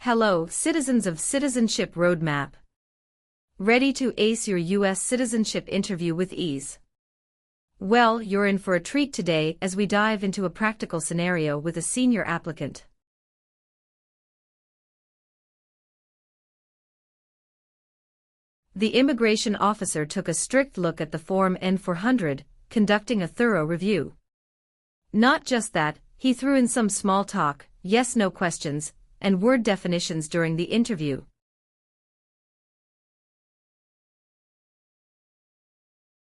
Hello, citizens of Citizenship Roadmap. Ready to ace your U.S. citizenship interview with ease? Well, you're in for a treat today as we dive into a practical scenario with a senior applicant. The immigration officer took a strict look at the Form N400, conducting a thorough review. Not just that, he threw in some small talk, yes-no questions, and word definitions during the interview.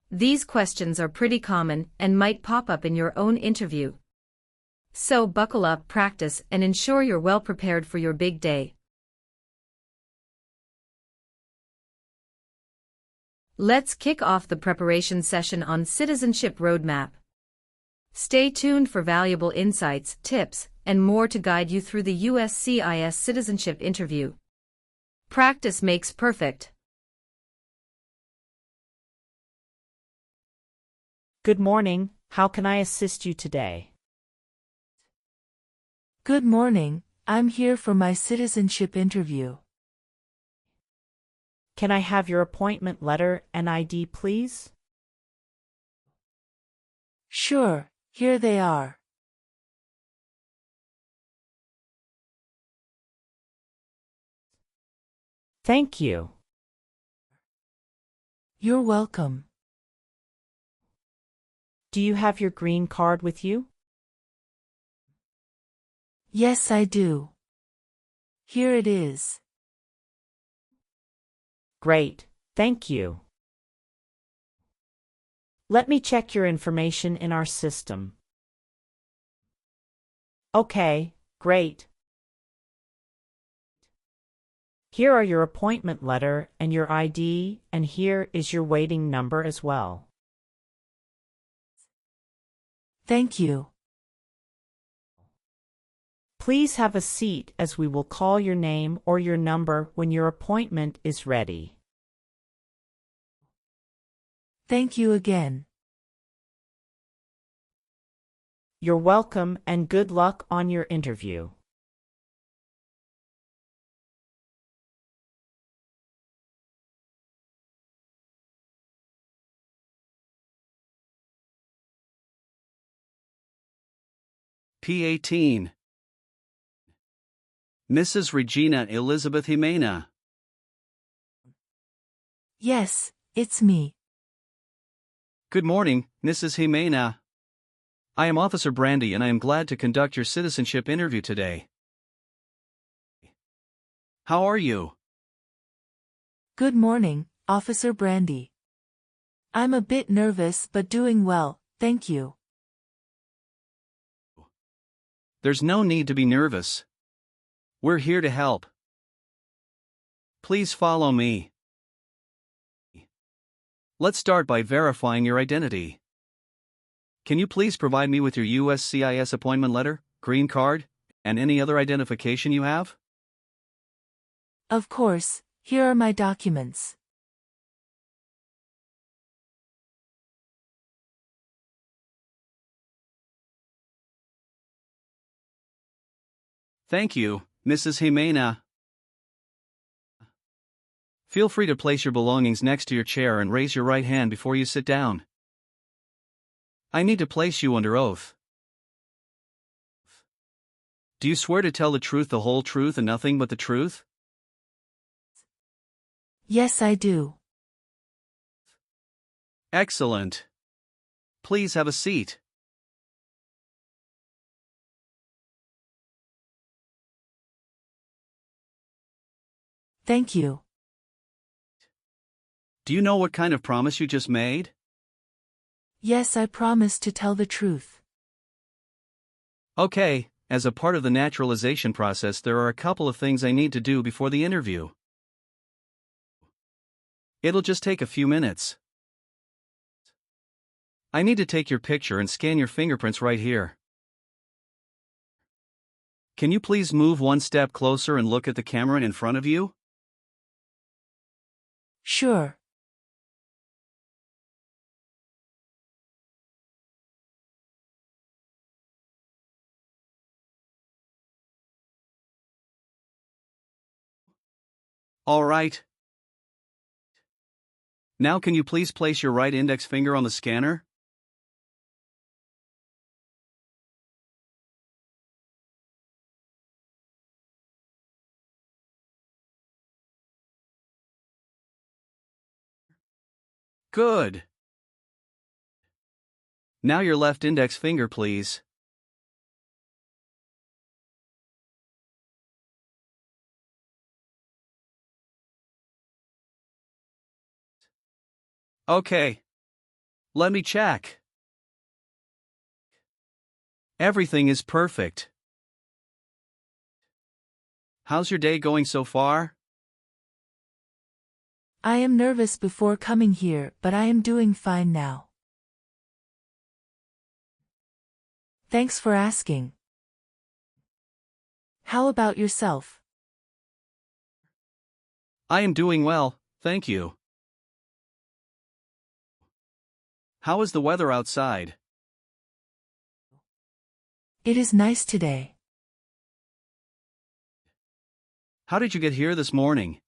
These questions are pretty common and might pop up in your own interview. So buckle up, practice, and ensure you're well prepared for your big day. Let's kick off the preparation session on Citizenship Roadmap. Stay tuned for valuable insights, tips, and more to guide you through the USCIS citizenship interview. Practice makes perfect. Good morning, how can I assist you today? Good morning, I'm here for my citizenship interview. Can I have your appointment letter and ID, please? Sure, here they are. Thank you. You're welcome. Do you have your green card with you? Yes, I do. Here it is. Great, thank you. Let me check your information in our system. Okay, great. Here are your appointment letter and your ID, and here is your waiting number as well. Thank you. Please have a seat as we will call your name or your number when your appointment is ready. Thank you again. You're welcome and good luck on your interview. P18. Mrs. Regina Elizabeth Jimena. Yes, it's me. Good morning, Mrs. Jimena. I am Officer Brandy and I am glad to conduct your citizenship interview today. How are you? Good morning, Officer Brandy. I'm a bit nervous but doing well, thank you. There's no need to be nervous. We're here to help. Please follow me. Let's start by verifying your identity. Can you please provide me with your USCIS appointment letter, green card, and any other identification you have? Of course, here are my documents. Thank you, Mrs. Jimena. Feel free to place your belongings next to your chair and raise your right hand before you sit down. I need to place you under oath. Do you swear to tell the truth, the whole truth, and nothing but the truth? Yes, I do. Excellent. Please have a seat. Thank you. Do you know what kind of promise you just made? Yes, I promise to tell the truth. Okay, as a part of the naturalization process, there are a couple of things I need to do before the interview. It'll just take a few minutes. I need to take your picture and scan your fingerprints right here. Can you please move one step closer and look at the camera in front of you? Sure. All right. Now can you please place your right index finger on the scanner? Good. Now your left index finger, please. Okay. Let me check. Everything is perfect. How's your day going so far? I am nervous before coming here, but I am doing fine now. Thanks for asking. How about yourself? I am doing well, thank you. How is the weather outside? It is nice today. How did you get here this morning?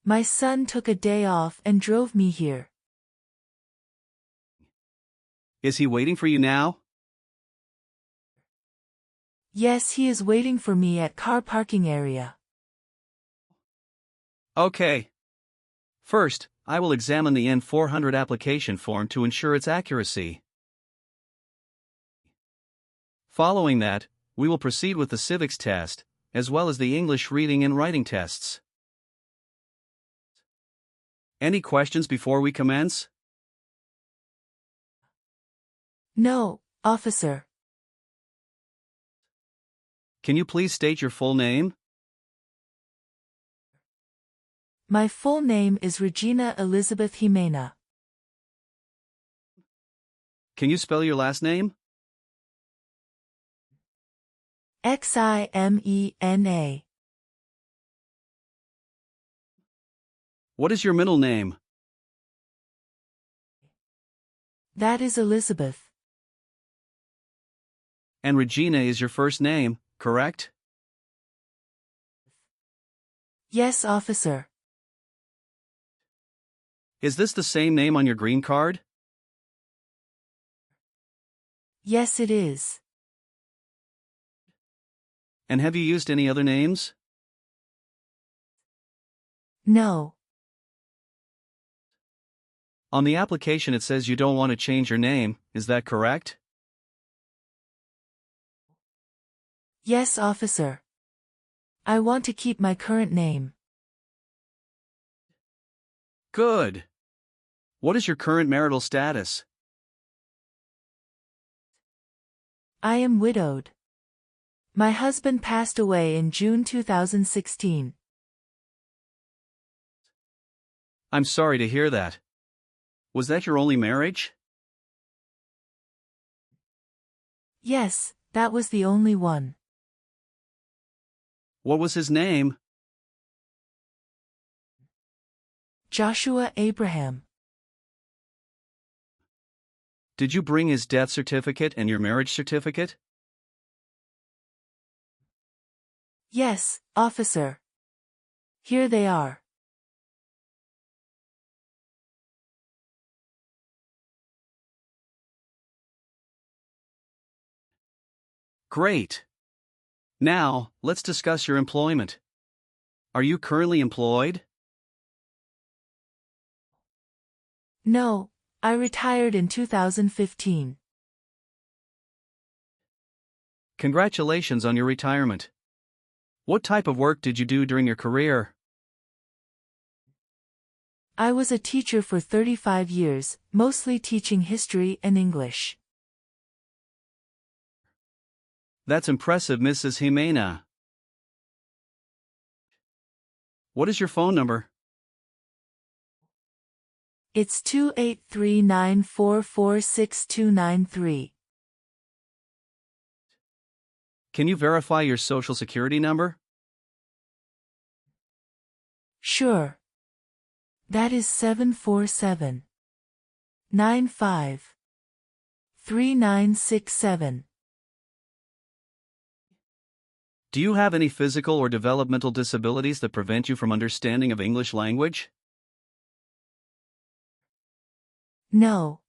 My son took a day off and drove me here. Is he waiting for you now? Yes, he is waiting for me at car parking area. Okay. First, I will examine the N400 application form to ensure its accuracy. Following that, we will proceed with the civics test, as well as the English reading and writing tests. Any questions before we commence? No, officer. Can you please state your full name? My full name is Regina Elizabeth Jimena. Can you spell your last name? Ximena. What is your middle name? That is Elizabeth. And Regina is your first name, correct? Yes, officer. Is this the same name on your green card? Yes, it is. And have you used any other names? No. On the application it says you don't want to change your name, is that correct? Yes, officer. I want to keep my current name. Good. What is your current marital status? I am widowed. My husband passed away in June 2016. I'm sorry to hear that. Was that your only marriage? Yes, that was the only one. What was his name? Joshua Abraham. Did you bring his death certificate and your marriage certificate? Yes, officer. Here they are. Great. Now, let's discuss your employment. Are you currently employed? No, I retired in 2015. Congratulations on your retirement. What type of work did you do during your career? I was a teacher for 35 years, mostly teaching history and English. That's impressive, Mrs. Jimena. What is your phone number? It's 28394469293. Can you verify your social security number? Sure. That is 747-95-3967. Do you have any physical or developmental disabilities that prevent you from understanding of English language? No.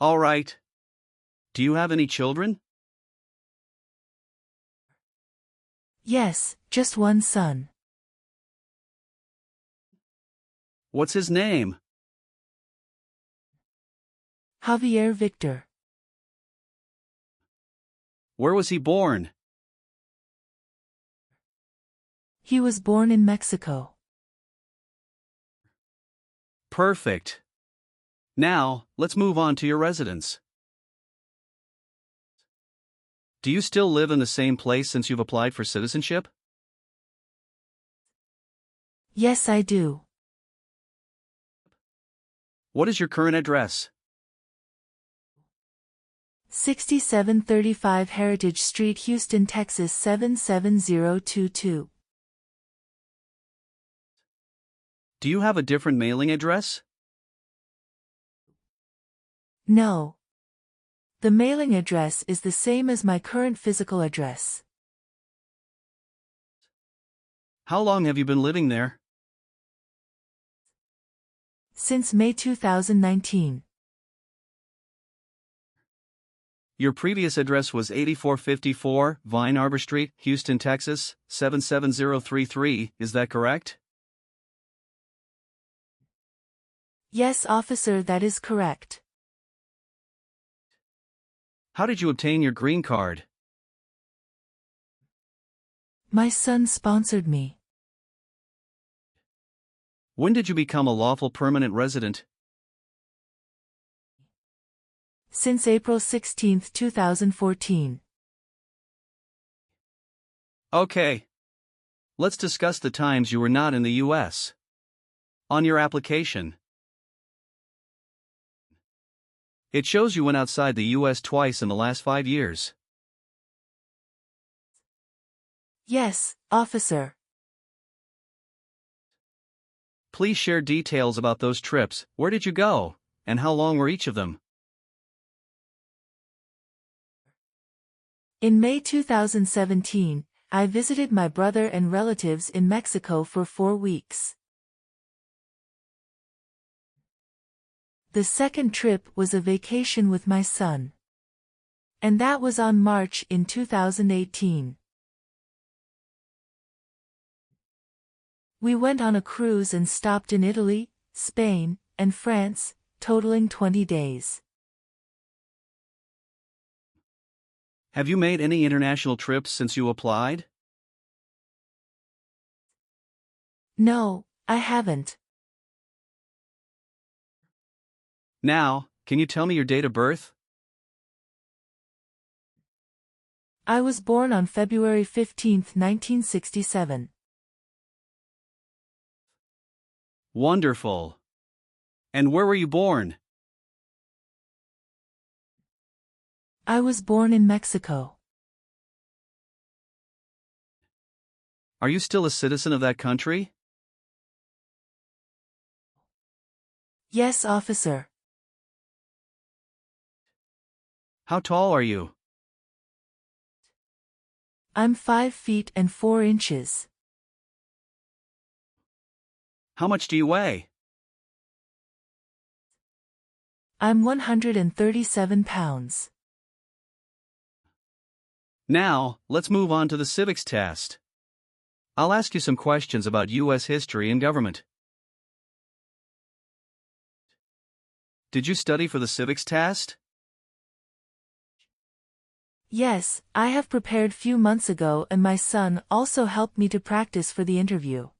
All right. Do you have any children? Yes, just one son. What's his name? Javier Victor. Where was he born? He was born in Mexico. Perfect. Now, let's move on to your residence. Do you still live in the same place since you've applied for citizenship? Yes, I do. What is your current address? 6735 Heritage Street, Houston, Texas 77022. Do you have a different mailing address? No. The mailing address is the same as my current physical address. How long have you been living there? Since May 2019. Your previous address was 8454 Vine Arbor Street, Houston, Texas, 77033, is that correct? Yes, officer, that is correct. How did you obtain your green card? My son sponsored me. When did you become a lawful permanent resident? Since April 16, 2014. Okay. Let's discuss the times you were not in the U.S. On your application, it shows you went outside the U.S. twice in the last 5 years. Yes, officer. Please share details about those trips. Where did you go, and how long were each of them? In May 2017, I visited my brother and relatives in Mexico for 4 weeks. The second trip was a vacation with my son. And that was on March in 2018. We went on a cruise and stopped in Italy, Spain, and France, totaling 20 days. Have you made any international trips since you applied? No, I haven't. Now, can you tell me your date of birth? I was born on February 15, 1967. Wonderful. And where were you born? I was born in Mexico. Are you still a citizen of that country? Yes, officer. How tall are you? I'm 5 feet and 4 inches. How much do you weigh? I'm 137 pounds. Now, let's move on to the civics test. I'll ask you some questions about U.S. history and government. Did you study for the civics test? Yes, I have prepared few months ago and my son also helped me to practice for the interview.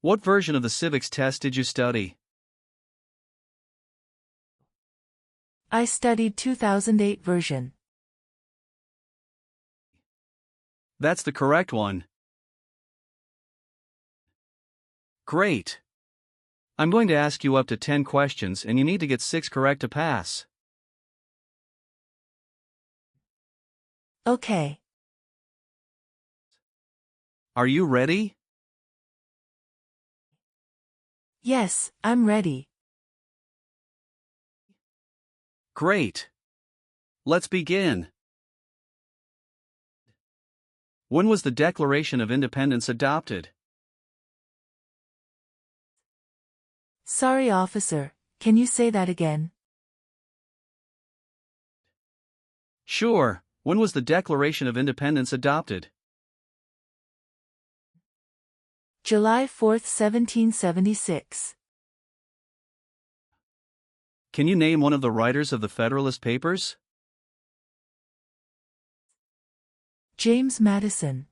What version of the civics test did you study? I studied 2008 version. That's the correct one. Great. I'm going to ask you up to 10 questions and you need to get 6 correct to pass. Okay. Are you ready? Yes, I'm ready. Great. Let's begin. When was the Declaration of Independence adopted? Sorry, officer, can you say that again? Sure, when was the Declaration of Independence adopted? July 4th, 1776. Can you name one of the writers of the Federalist Papers? James Madison.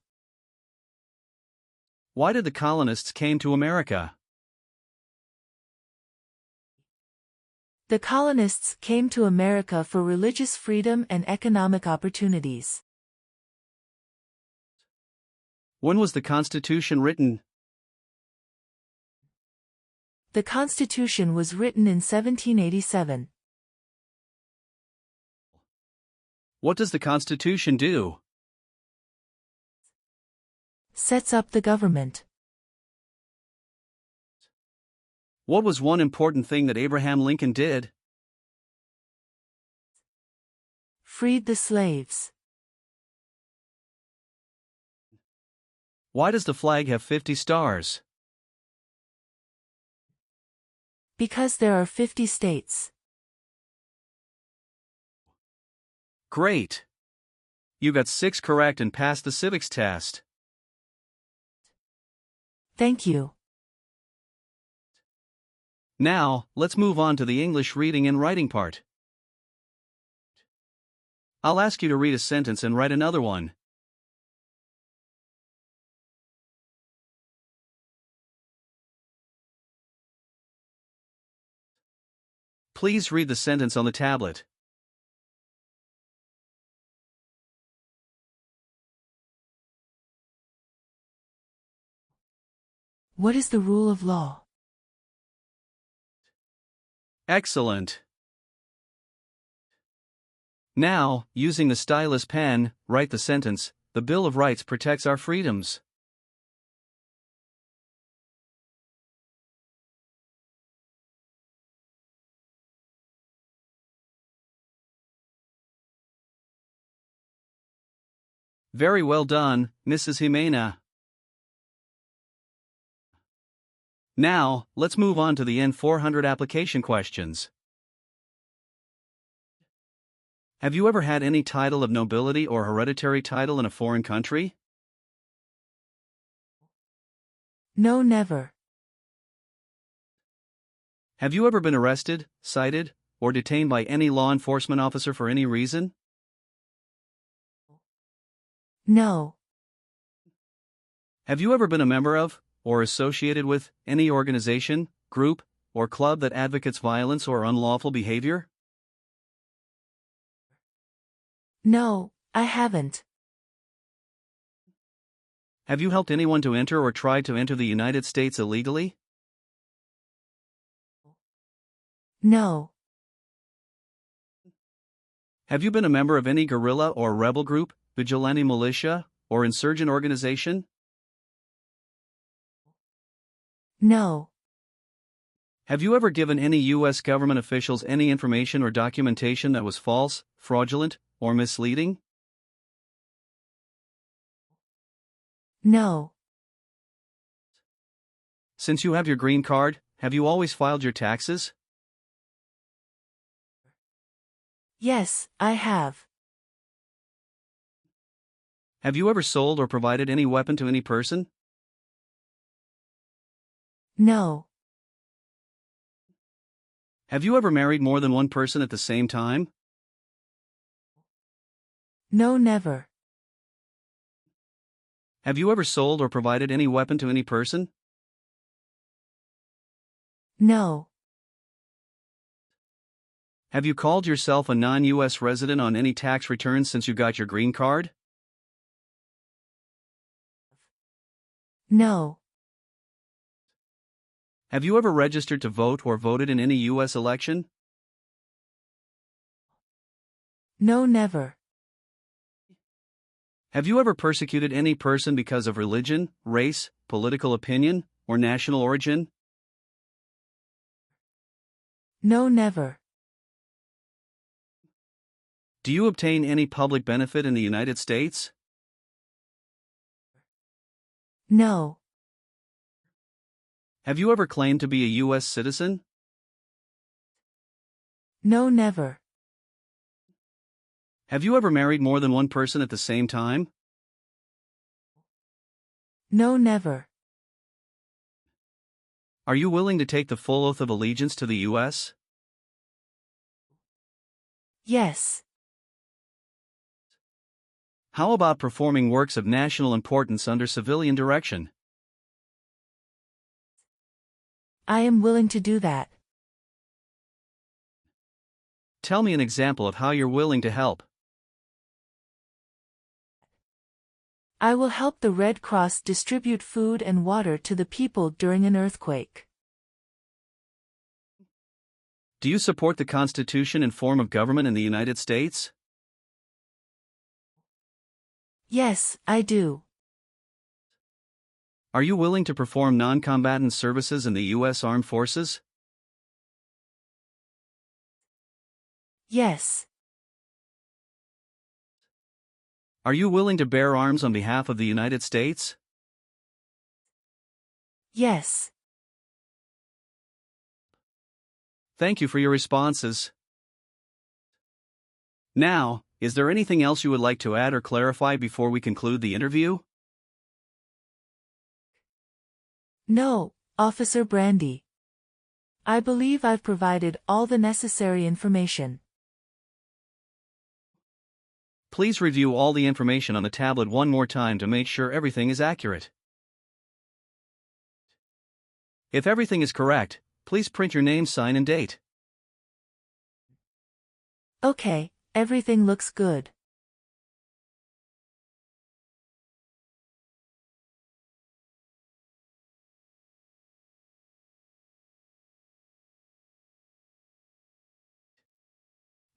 Why did the colonists came to America? The colonists came to America for religious freedom and economic opportunities. When was the Constitution written? The Constitution was written in 1787. What does the Constitution do? Sets up the government. What was one important thing that Abraham Lincoln did? Freed the slaves. Why does the flag have 50 stars? Because there are 50 states. Great! You got 6 correct and passed the civics test. Thank you. Now, let's move on to the English reading and writing part. I'll ask you to read a sentence and write another one. Please read the sentence on the tablet. What is the rule of law? Excellent. Now, using the stylus pen, write the sentence, "The Bill of Rights protects our freedoms." Very well done, Mrs. Jimena. Now, let's move on to the N400 application questions. Have you ever had any title of nobility or hereditary title in a foreign country? No, never. Have you ever been arrested, cited, or detained by any law enforcement officer for any reason? No. Have you ever been a member of, or associated with, any organization, group, or club that advocates violence or unlawful behavior? No, I haven't. Have you helped anyone to enter or tried to enter the United States illegally? No. Have you been a member of any guerrilla or rebel group, vigilante militia, or insurgent organization? No. Have you ever given any U.S. government officials any information or documentation that was false, fraudulent, or misleading? No. Since you have your green card, have you always filed your taxes? Yes, I have. Have you ever sold or provided any weapon to any person? No. Have you ever married more than one person at the same time? No, never. Have you ever sold or provided any weapon to any person? No. Have you called yourself a non-U.S. resident on any tax returns since you got your green card? No. Have you ever registered to vote or voted in any U.S. election? No, never. Have you ever persecuted any person because of religion, race, political opinion, or national origin? No, never. Do you obtain any public benefit in the United States? No. Have you ever claimed to be a U.S. citizen? No, never. Have you ever married more than one person at the same time? No, never. Are you willing to take the full oath of allegiance to the U.S.? Yes. How about performing works of national importance under civilian direction? I am willing to do that. Tell me an example of how you're willing to help. I will help the Red Cross distribute food and water to the people during an earthquake. Do you support the Constitution and form of government in the United States? Yes, I do. Are you willing to perform non-combatant services in the U.S. Armed Forces? Yes. Are you willing to bear arms on behalf of the United States? Yes. Thank you for your responses. Now, is there anything else you would like to add or clarify before we conclude the interview? No, Officer Brandy. I believe I've provided all the necessary information. Please review all the information on the tablet one more time to make sure everything is accurate. If everything is correct, please print your name, sign, and date. Okay, everything looks good.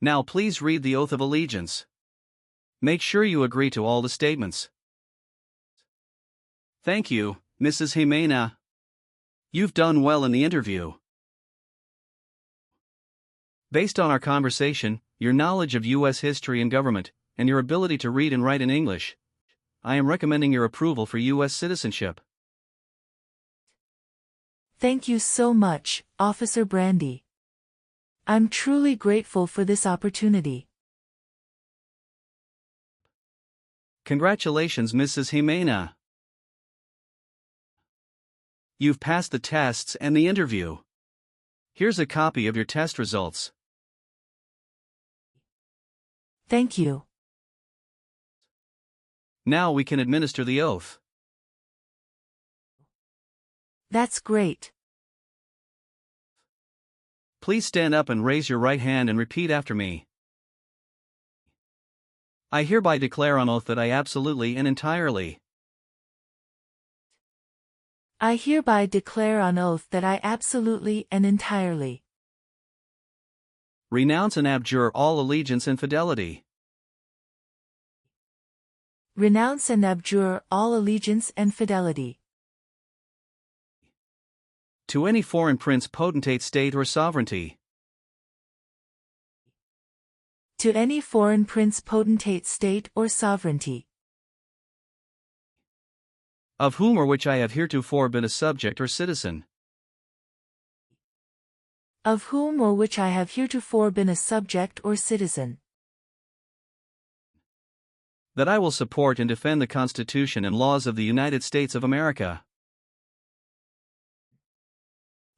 Now please read the oath of allegiance. Make sure you agree to all the statements. Thank you, Mrs. Jimena. You've done well in the interview. Based on our conversation, your knowledge of U.S. history and government, and your ability to read and write in English, I am recommending your approval for U.S. citizenship. Thank you so much, Officer Brandy. I'm truly grateful for this opportunity. Congratulations, Mrs. Jimena. You've passed the tests and the interview. Here's a copy of your test results. Thank you. Now we can administer the oath. That's great. Please stand up and raise your right hand and repeat after me. I hereby declare on oath that I absolutely and entirely I hereby declare on oath that I absolutely and entirely renounce and abjure all allegiance and fidelity renounce and abjure all allegiance and fidelity to any foreign prince, potentate, state, or sovereignty, to any foreign prince, potentate, state, or sovereignty, of whom or which I have heretofore been a subject or citizen, of whom or which I have heretofore been a subject or citizen, that I will support and defend the Constitution and laws of the United States of America,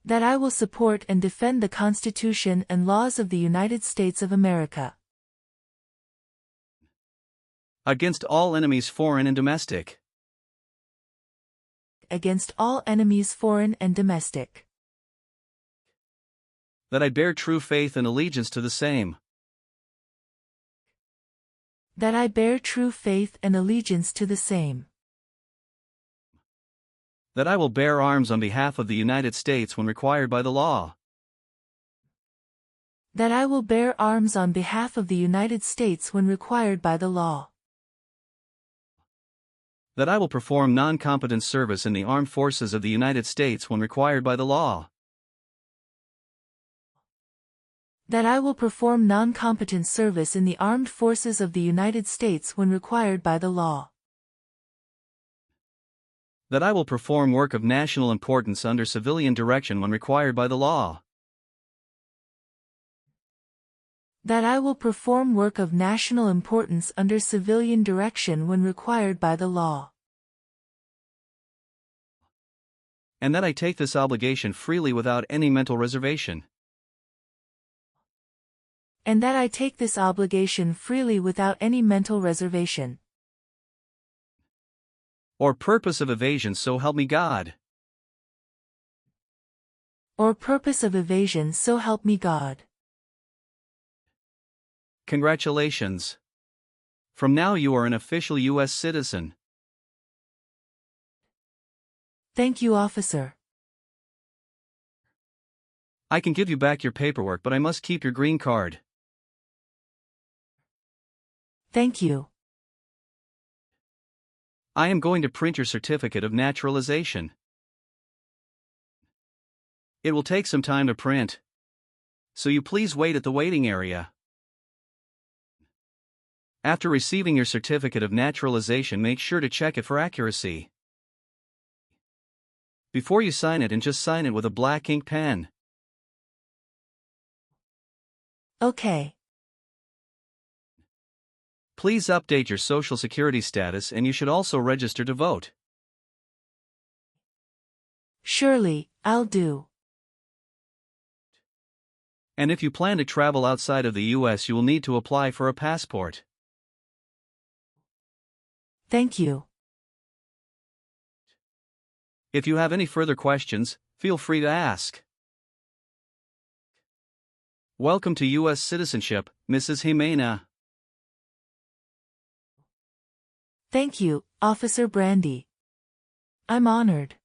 that I will support and defend the Constitution and laws of the United States of America against all enemies, foreign and domestic, against all enemies, foreign and domestic, that I bear true faith and allegiance to the same, that I bear true faith and allegiance to the same, that I will bear arms on behalf of the United States when required by the law, that I will bear arms on behalf of the United States when required by the law, that I will perform non-combatant service in the armed forces of the United States when required by the law, That I will perform non-combatant service in the armed forces of the United States when required by the law. That I will perform work of national importance under civilian direction when required by the law. That I will perform work of national importance under civilian direction when required by the law. And that I take this obligation freely without any mental reservation. And that I take this obligation freely without any mental reservation. Or purpose of evasion, so help me God. Or purpose of evasion, so help me God. Congratulations. From now you are an official U.S. citizen. Thank you, officer. I can give you back your paperwork, but I must keep your green card. Thank you. I am going to print your certificate of naturalization. It will take some time to print, so you please wait at the waiting area. After receiving your certificate of naturalization, make sure to check it for accuracy. Before you sign it, and just sign it with a black ink pen. Okay. Please update your Social Security status, and you should also register to vote. Surely, I'll do. And if you plan to travel outside of the U.S., you will need to apply for a passport. Thank you. If you have any further questions, feel free to ask. Welcome to U.S. citizenship, Mrs. Jimena. Thank you, Officer Brandy. I'm honored.